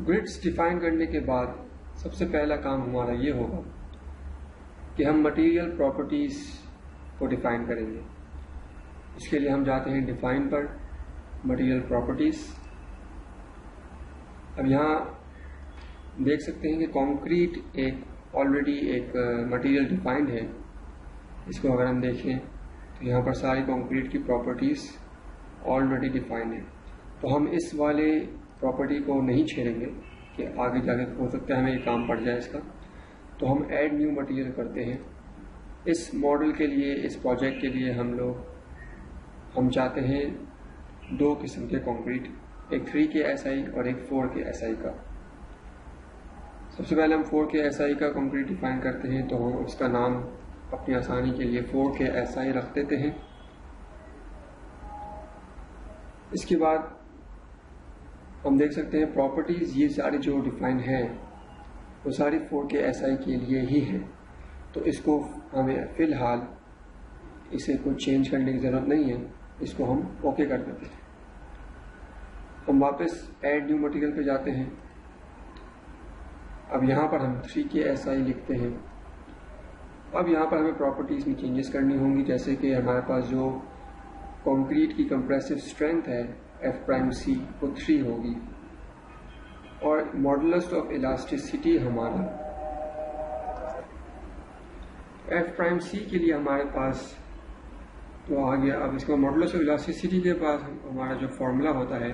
Grids define करने के बाद सबसे पहला काम हमारा ये होगा कि हम मटेरियल प्रॉपर्टीज को डिफाइन करेंगे। इसके लिए हम जाते हैं डिफाइन पर, मटेरियल प्रॉपर्टीज। अब यहाँ देख सकते हैं कि कंक्रीट एक ऑलरेडी एक मटेरियल डिफाइंड है। इसको अगर हम देखें तो यहाँ पर सारी कंक्रीट की प्रॉपर्टीज ऑलरेडी डिफाइंड है। तो हम इस वाले प्रॉपर्टी को नहीं छेड़ेंगे कि आगे जाके हो सकता है हमें ये काम पड़ जाए इसका। तो हम ऐड न्यू मटेरियल करते हैं। इस मॉडल के लिए, इस प्रोजेक्ट के लिए हम चाहते हैं दो किस्म के कंक्रीट, एक 3K SI और एक 4K SI का। सबसे पहले हम 4K SI का कंक्रीट डिफाइन करते हैं, तो हम उसका नाम अपनी आसानी के लिए 4K SI रख देते हैं। इसके बाद हम देख सकते हैं प्रॉपर्टीज ये सारी जो डिफाइन है वो सारी 4K SI के लिए ही है। तो इसको हमें फिलहाल इसे कुछ चेंज करने की ज़रूरत नहीं है, इसको हम ओके कर देते हैं। हम वापस ऐड न्यू मटेरियल पे जाते हैं। अब यहाँ पर हम 3K SI लिखते हैं। अब यहाँ पर हमें प्रॉपर्टीज में चेंजेस करनी होंगी, जैसे कि हमारे पास जो कंक्रीट की कंप्रेसिव स्ट्रेंथ है F'C वो 3 होगी और मॉडुलस ऑफ इलास्टिसिटी हमारा F'C के लिए हमारे पास तो आ गया। अब इसका मॉडुलस ऑफ इलास्टिसिटी के पास हमारा जो फॉर्मूला होता है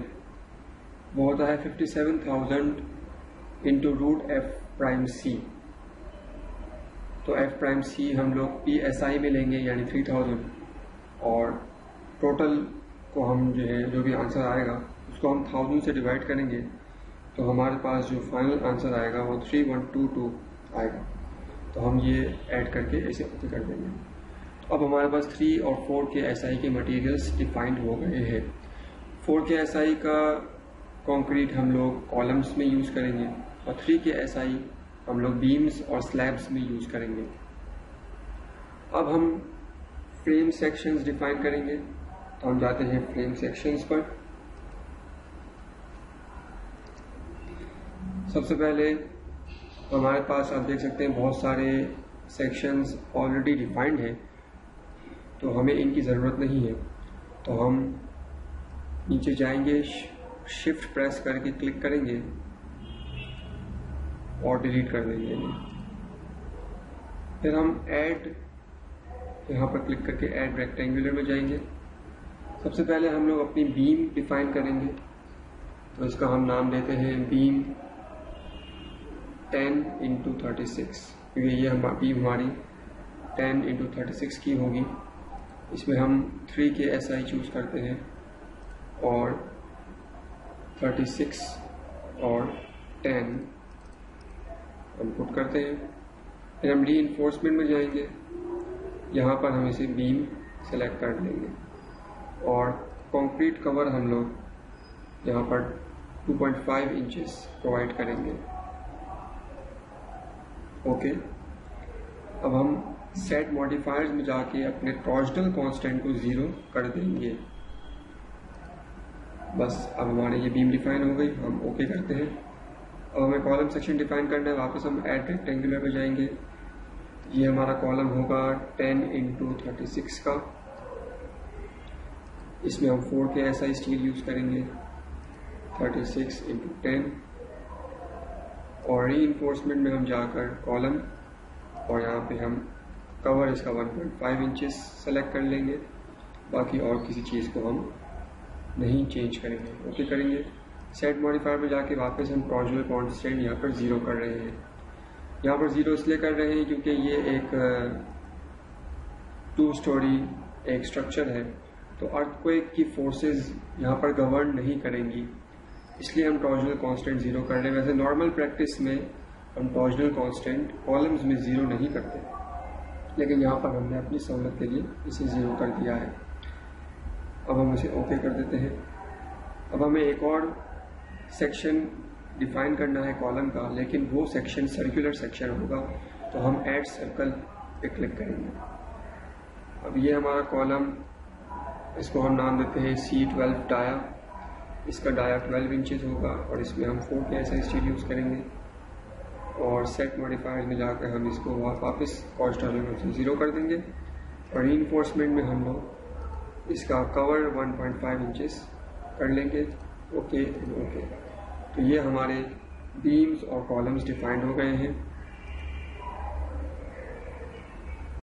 वो होता है 57,000 इंटू रूट F'C। तो F'C हम लोग PSI में लेंगे यानी 3000 और टोटल को हम जो भी आंसर आएगा उसको हम 1000 से डिवाइड करेंगे तो हमारे पास जो फाइनल आंसर आएगा वो 3122 आएगा। तो हम ये ऐड करके इसे ओके कर देंगे। तो अब हमारे पास 3 और 4K SI के मटेरियल्स डिफाइंड हो गए हैं। 4K SI का कंक्रीट हम लोग कॉलम्स में यूज़ करेंगे और 3K SI हम लोग बीम्स और स्लैब्स में यूज़ करेंगे। अब हम फ्रेम सेक्शंस डिफाइन करेंगे, तो हम जाते हैं फ्रेम सेक्शंस पर। सबसे पहले हमारे पास आप देख सकते हैं बहुत सारे सेक्शंस ऑलरेडी डिफाइंड हैं, तो हमें इनकी ज़रूरत नहीं है। तो हम नीचे जाएंगे, शिफ्ट प्रेस करके क्लिक करेंगे और डिलीट कर देंगे। फिर हम ऐड यहाँ पर क्लिक करके ऐड रेक्टेंगुलर में जाएंगे। सबसे पहले हम लोग अपनी बीम डिफाइन करेंगे, तो इसका हम नाम देते हैं बीम 10x36, क्योंकि ये बीम हमारी 10x36 की होगी। इसमें हम 3K SI चूज़ करते हैं और 36 और 10 हम पुट करते हैं। फिर हम रीइंफोर्समेंट में जाएंगे, यहाँ पर हम इसे बीम सेलेक्ट कर लेंगे और कंक्रीट कवर हम लोग यहाँ पर 2.5 इंचेस प्रोवाइड करेंगे। ओके, अब हम सेट मॉडिफायर्स में जाके अपने टॉर्जनल कांस्टेंट को 0 कर देंगे। बस अब हमारे ये बीम डिफाइन हो गई, हम ओके करते हैं। अब हमें कॉलम सेक्शन डिफाइन करना है, वापस हम ऐड रेक्टेंगुलर पे जाएंगे। ये हमारा कॉलम होगा 10x36 का। इसमें हम 4K SI स्टील यूज़ करेंगे 36x10 और रीइंफोर्समेंट में हम जाकर कॉलम और यहाँ पे हम कवर इसका 1.5 इंचेस सेलेक्ट कर लेंगे। बाकी और किसी चीज़ को हम नहीं चेंज करेंगे, ओके करेंगे। सेट मॉडिफायर में जाके वापस हम टॉर्जनल कांस्टेंट यहाँ पर 0 कर रहे हैं। यहाँ पर 0 इसलिए कर रहे हैं क्योंकि ये एक 2 स्टोरी एक स्ट्रक्चर है, तो अर्थक्वेक की फोर्सेस यहाँ पर गवर्न नहीं करेंगी, इसलिए हम टॉर्जनल कांस्टेंट 0 कर रहे हैं। वैसे नॉर्मल प्रैक्टिस में हम टॉर्जनल कांस्टेंट कॉलम्स में 0 नहीं करते, लेकिन यहाँ पर हमने अपनी सहूलत के लिए इसे 0 कर दिया है। अब हम इसे ओके कर देते हैं। अब हमें एक और सेक्शन डिफाइन करना है कॉलम का, लेकिन वो सेक्शन सर्कुलर सेक्शन होगा, तो हम ऐड सर्कल पे क्लिक करेंगे। अब ये हमारा कॉलम, इसको हम नाम देते हैं C12 डाया। इसका डाया 12 इंचेस होगा और इसमें हम 4K SSD यूज़ करेंगे और सेट मॉडिफायर में जाकर हम इसको वापस कॉस्ट से 0 कर देंगे और रीइंफोर्समेंट में हम लोग इसका कवर 1.5 इंचेस कर लेंगे। ओके। तो ये हमारे बीम्स और कॉलम्स डिफाइंड हो गए हैं।